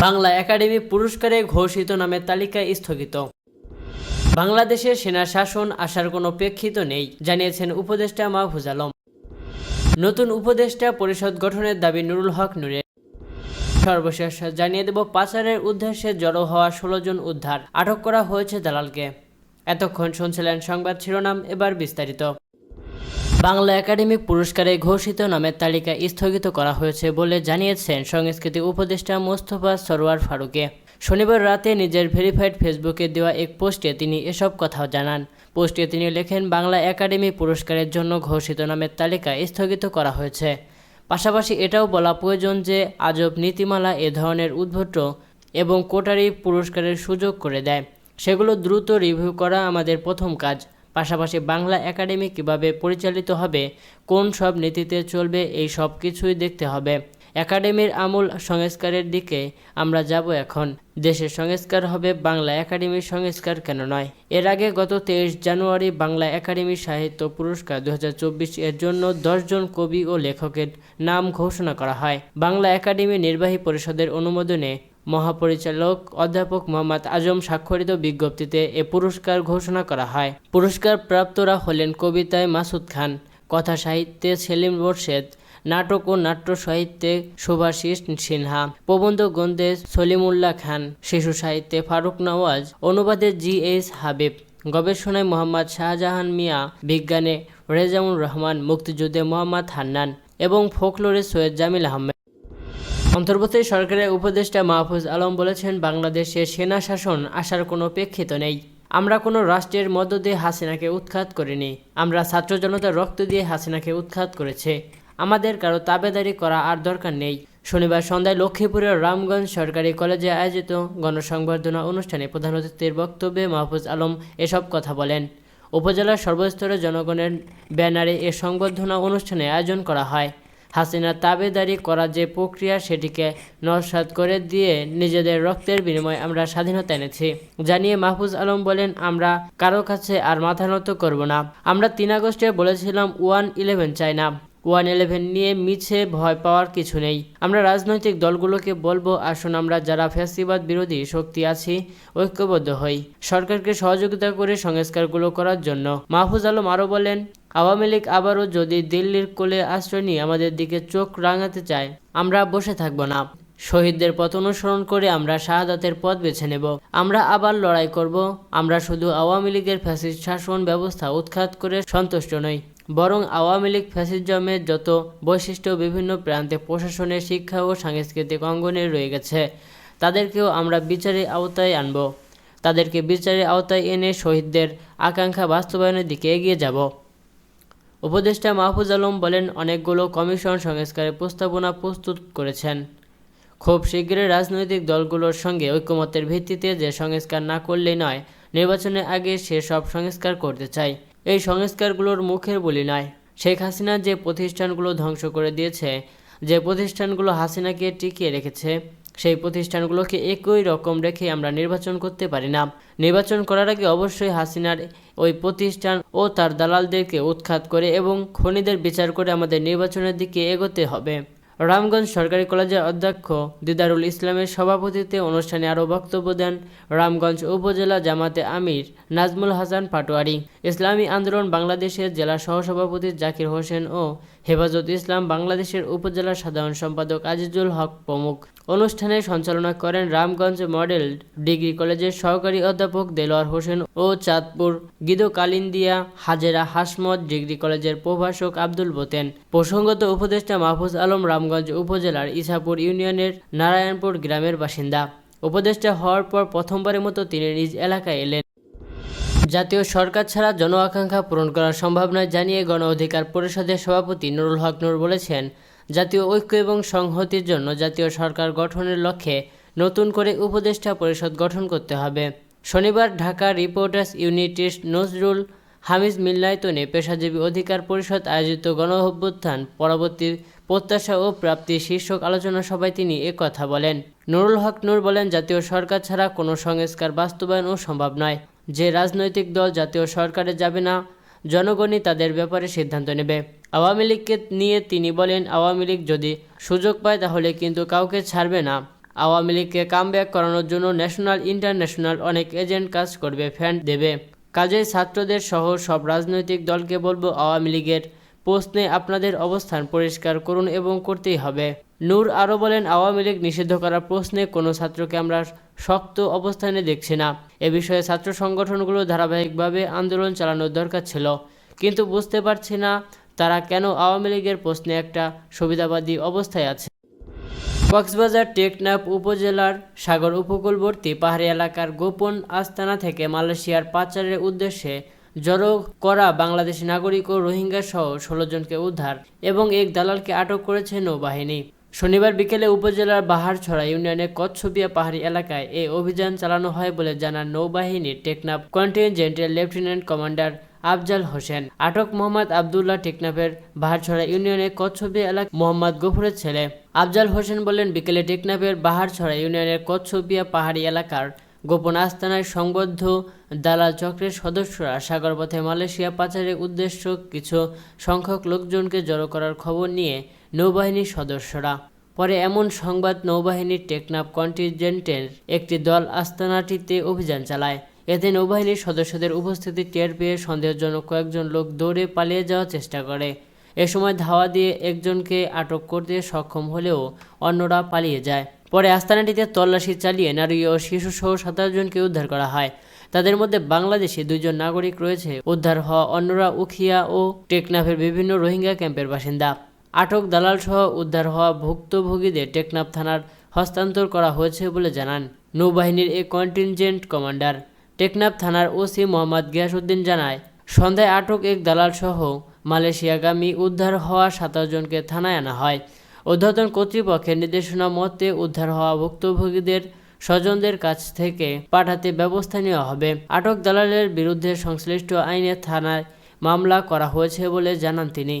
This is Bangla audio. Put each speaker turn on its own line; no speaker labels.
বাংলা একাডেমি পুরস্কারে ঘোষিত নামের তালিকা স্থগিত। বাংলাদেশে সেনা শাসন আসার কোনো প্রেক্ষিত নেই, জানিয়েছেন উপদেষ্টা মাহফুজ আলম। নতুন উপদেষ্টা পরিষদ গঠনের দাবি নুরুল হক নূরের। সর্বশেষ জানিয়ে দেব, পাচারের উদ্দেশ্যে জড়ো হওয়া 16 জন উদ্ধার, আটক করা হয়েছে দালালকে। এতক্ষণ শুনছিলেন সংবাদ শিরোনাম, এবার বিস্তারিত। বাংলা একাডেমি পুরস্কারে ঘোষিত নামের তালিকা স্থগিত করা হয়েছে বলে জানিয়েছেন সংস্কৃতি উপদেষ্টা মোস্তফা সরোয়ার ফারুকে। শনিবার রাতে নিজের ভেরিফাইড ফেসবুকে দেওয়া এক পোস্টে তিনি এসব কথা জানান। পোস্টে তিনি লেখেন, বাংলা একাডেমি পুরস্কারের জন্য ঘোষিত নামের তালিকা স্থগিত করা হয়েছে। পাশাপাশি এটাও বলা প্রয়োজন যে আজব নীতিমালা এ ধরনের উদ্ভট এবং কোটারি পুরস্কারের সুযোগ করে দেয়। সেগুলো দ্রুত রিভিউ করা আমাদের প্রথম কাজ। পাশাপাশি বাংলা একাডেমি কিভাবে পরিচালিত হবে, কোন সব নীতিতে চলবে, এই সব কিছুই দেখতে হবে। একাডেমির আমূল সংস্কারের দিকে আমরা যাব। এখন দেশের সংস্কার হবে, বাংলা একাডেমির সংস্কার কেন নয়। এর আগে গত 23 জানুয়ারি বাংলা একাডেমি সাহিত্য পুরস্কার 2024 এর জন্য 10 জন কবি ও লেখকের নাম ঘোষণা করা হয়। বাংলা একাডেমি নির্বাহী পরিষদের অনুমোদনে মহাপরিচালক অধ্যাপক মোহাম্মদ আজম স্বাক্ষরিত বিজ্ঞপ্তিতে এ পুরস্কার ঘোষণা করা হয়। পুরস্কার প্রাপ্তরা হলেন কবিতায় মাসুদ খান, কথা সাহিত্যে সেলিম মোরশেদ, নাটক ও নাট্য সাহিত্যে শুভাশিস সিনহা, প্রবন্ধ গ্রন্থে সলিমুল্লাহ খান, শিশু সাহিত্যে ফারুক নওয়াজ, অনুবাদে GH হাবিব, গবেষণায় মোহাম্মদ শাহজাহান মিয়া, বিজ্ঞানে রেজাউর রহমান, মুক্তিযুদ্ধে মোহাম্মদ হান্নান এবং ফোকলোরে সৈয়দ জামিল আহমেদ। অন্তর্বর্তী সরকারের উপদেষ্টা মাহফুজ আলম বলেছেন, বাংলাদেশে সেনা শাসন আসার কোনো প্রেক্ষিত নেই। আমরা কোনো রাষ্ট্রের মধ্য দিয়ে হাসিনাকে উৎখাত করিনি। আমরা ছাত্র জনতার রক্ত দিয়ে হাসিনাকে উৎখাত করেছে। আমাদের কারো তাবেদারি করা আর দরকার নেই। শনিবার সন্ধ্যায় লক্ষ্মীপুরের রামগঞ্জ সরকারি কলেজে আয়োজিত গণসংবর্ধনা অনুষ্ঠানে প্রধান অতিথির বক্তব্যে মাহফুজ আলম এসব কথা বলেন। উপজেলার সর্বস্তরের জনগণের ব্যানারে এ সংবর্ধনা অনুষ্ঠানে আয়োজন করা হয়। হাসিনার তাবেদারি করা যে প্রক্রিয়া, সেটিকে নস্যাৎ করে দিয়ে নিজেদের রক্তের বিনিময়ে আমরা স্বাধীনতা এনেছি, জানিয়ে মাহফুজ আলম বলেন, আমরা কারো কাছে আর মাথা নত করব না। আমরা 3 আগস্টে বলেছিলাম 1-11 চাই না। 1-11 নিয়ে মিছে ভয় পাওয়ার কিছু নেই। আমরা রাজনৈতিক দলগুলোকে বলবো, আসুন আমরা যারা ফ্যাসিবাদ বিরোধী শক্তি আছি ঐক্যবদ্ধ হই, সরকারকে সহযোগিতা করে সংস্কারগুলো করার জন্য। মাহফুজ আলম আরও বলেন, আওয়ামী লীগ আবারও যদি দিল্লির কোলে আশ্রয় নিয়ে আমাদের দিকে চোখ রাঙাতে চায়, আমরা বসে থাকব না। শহীদদের পথ অনুসরণ করে আমরা শাহাদাতের পথ বেছে নেব। আমরা আবার লড়াই করব। আমরা শুধু আওয়ামী লীগের ফ্যাসিস্ট শাসন ব্যবস্থা উৎখাত করে সন্তুষ্ট নই, বরং আওয়ামী লীগ ফ্যাসিজমের যত বৈশিষ্ট্য বিভিন্ন প্রান্তে প্রশাসনের, শিক্ষা ও সাংস্কৃতিক অঙ্গনে রয়ে গেছে, তাদেরকেও আমরা বিচারের আওতায় আনব। তাদেরকে বিচারের আওতায় এনে শহীদদের আকাঙ্ক্ষা বাস্তবায়নের দিকে এগিয়ে যাব। উপদেষ্টা মাহফুজ আলম বলেন, অনেকগুলো কমিশন সংস্কারের প্রস্তাবনা প্রস্তুত করেছেন। খুব শীঘ্রই রাজনৈতিক দলগুলোর সঙ্গে ঐকমত্যের ভিত্তিতে যে সংস্কার না করলেই নয়, নির্বাচনের আগে সে সব সংস্কার করতে চাই। এই সংস্কারগুলোর মুখের বলি নয়। শেখ হাসিনা যে প্রতিষ্ঠানগুলো ধ্বংস করে দিয়েছে, যে প্রতিষ্ঠানগুলো হাসিনাকে টিকিয়ে রেখেছে, সেই প্রতিষ্ঠানগুলোকে একই রকম রেখে আমরা নির্বাচন করতে পারি না। নির্বাচন করার আগে অবশ্যই হাসিনার ওই প্রতিষ্ঠান ও তার দালালদেরকে উৎখাত করে এবং খুনিদের বিচার করে আমাদের নির্বাচনের দিকে এগোতে হবে। রামগঞ্জ সরকারি কলেজের অধ্যক্ষ দিদারুল ইসলামের সভাপতিত্বে অনুষ্ঠানে আরও বক্তব্য দেন রামগঞ্জ উপজেলা জামাতে আমির নাজমুল হাসান পাটোয়ারি, ইসলামী আন্দোলন বাংলাদেশের জেলা সহসভাপতি জাকির হোসেন ও হেফাজত ইসলাম বাংলাদেশের উপজেলা সাধারণ সম্পাদক আজিজুল হক প্রমুখ। অনুষ্ঠানে সঞ্চালনা করেন রামগঞ্জ মডেল ডিগ্রি কলেজের সহকারী অধ্যাপক দেলোয়ার হোসেন ও চাঁদপুর গিদোকালিন্দিয়া হাজেরা হাসমত ডিগ্রি কলেজের প্রভাষক আব্দুল বোতেন। প্রসঙ্গত উপদেষ্টা মাহফুজ আলম রামগঞ্জ উপজেলার ইছাপুর ইউনিয়নের নারায়ণপুর গ্রামের বাসিন্দা। উপদেষ্টা হওয়ার পর প্রথমবারের মতো তিনি নিজ এলাকায় এলেন। জাতীয় সরকার ছাড়া জন আকাঙ্ক্ষা পূরণ করা সম্ভব নয় জানিয়ে গণ অধিকার পরিষদের সভাপতি নুরুল হক নূর বলেছেন, জাতীয় ঐক্য এবং সংহতির জন্য জাতীয় সরকার গঠনের লক্ষ্যে নতুন করে উপদেষ্টা পরিষদ গঠন করতে হবে। শনিবার ঢাকা রিপোর্টার্স ইউনিটির নজরুল হামিদ মিলনায়তনে পেশাজীবী অধিকার পরিষদ আয়োজিত গণ অভ্যুত্থান পরবর্তী প্রত্যাশা ও প্রাপ্তি শীর্ষক আলোচনা সভায় তিনি একথা বলেন। নুরুল হক নূর বলেন, জাতীয় সরকার ছাড়া কোনো সংস্কার বাস্তবায়নও সম্ভব নয়। যে রাজনৈতিক দল জাতীয় সরকারে যাবে না, জনগণই তাদের ব্যাপারে সিদ্ধান্ত নেবে। আওয়ামী লীগকে নিয়ে তিনি বলেন, আওয়ামী লীগ যদি সুযোগ পায় তাহলে কিন্তু কাউকে ছাড়বে না। আওয়ামী লীগকে কামব্যাক করানোর জন্য ন্যাশনাল ইন্টারন্যাশনাল অনেক এজেন্ট কাজ করবে, ফ্যান্ড দেবে। কাজেই ছাত্রদের সহ সব রাজনৈতিক দলকে বলবো, আওয়ামী লীগের প্রশ্নে আপনাদের অবস্থান পরিষ্কার করুন এবং করতেই হবে। নূর আরও বলেন, আওয়ামী লীগ নিষিদ্ধ করার প্রশ্নে কোনো ছাত্রকে আমরা শক্ত অবস্থানে দেখছি না। এ বিষয়ে ছাত্র সংগঠনগুলো ধারাবাহিকভাবে আন্দোলন চালানোর দরকার ছিল, কিন্তু বুঝতে পারছি না তারা কেন আওয়ামী লীগের প্রশ্নে একটা সুবিধাবাদী অবস্থায় আছে। কক্সবাজার টেকনাফ উপজেলার সাগর উপকূলবর্তী পাহাড়ি এলাকার গোপন আস্তানা থেকে মালয়েশিয়ার পাচারের উদ্দেশ্যে জড়ো করা বাংলাদেশি নাগরিক ও রোহিঙ্গা সহ 16 জনকে উদ্ধার এবং এক দালালকে আটক করেছে নৌবাহিনী। শনিবার বিকেলে উপজেলার বাহারছড়া ইউনিয়নের কচ্ছপিয়া পাহাড়ি এলাকায় এই অভিযান চালানো হয় বলে জানান নৌবাহিনীর টেকনাফ কন্টিনজেন্টের লেফটেন্যান্ট কমান্ডার আফজাল হোসেন। আটক মোহাম্মদ আবদুল্লাহ টেকনাফের বাহারছড়া ইউনিয়নের কচ্ছপিয়া এলাকা মোহাম্মদ গফুরের ছেলে। আফজাল হোসেন বলেন, বিকেলে টেকনাফের বাহারছড়া ইউনিয়নের কচ্ছপিয়া পাহাড়ি এলাকার গোপন আস্তানায় সংবদ্ধ দালাল চক্রের সদস্যরা সাগরপথে মালয়েশিয়া পাচারের উদ্দেশ্য কিছু সংখ্যক লোকজনকে জড়ো করার খবর নিয়ে নৌবাহিনীর সদস্যরা। পরে এমন সংবাদ নৌবাহিনীর টেকনাফ কন্টিনজেন্টের একটি দল আস্তানাটিতে অভিযান চালায়। এতে নৌবাহিনীর সদস্যদের উপস্থিতি টের পেয়ে সন্দেহজনক কয়েকজন লোক দৌড়ে পালিয়ে যাওয়ার চেষ্টা করে। এ সময় ধাওয়া দিয়ে একজনকে আটক করতে সক্ষম হলেও অন্যরা পালিয়ে যায়। পরে আস্তানাটিতে তল্লাশি চালিয়ে নারী ও শিশুসহ 17 জনকে উদ্ধার করা হয়। তাদের মধ্যে বাংলাদেশি 2 জন নাগরিক রয়েছে। উদ্ধার হওয়া অন্যরা উখিয়া ও টেকনাফের বিভিন্ন রোহিঙ্গা ক্যাম্পের বাসিন্দা। আটক দালালসহ উদ্ধার হওয়া ভুক্তভোগীদের টেকনাফ থানার হস্তান্তর করা হয়েছে বলে জানান নৌবাহিনীর এই কন্টিনজেন্ট কমান্ডার। টেকনাফ থানার ওসি মোহাম্মদ গিয়াসউদ্দিন জানায়, সন্ধ্যায় আটক এক দালালসহ মালয়েশিয়াগামী উদ্ধার হওয়া 17 জনকে থানায় আনা হয়। ঊর্ধ্বতন কর্তৃপক্ষের নির্দেশনা মতে উদ্ধার হওয়া ভুক্তভোগীদের স্বজনদের কাছ থেকে পাঠাতে ব্যবস্থা নেওয়া হবে। আটক দালালের বিরুদ্ধে সংশ্লিষ্ট আইনে থানায় মামলা করা হয়েছে বলে জানান তিনি।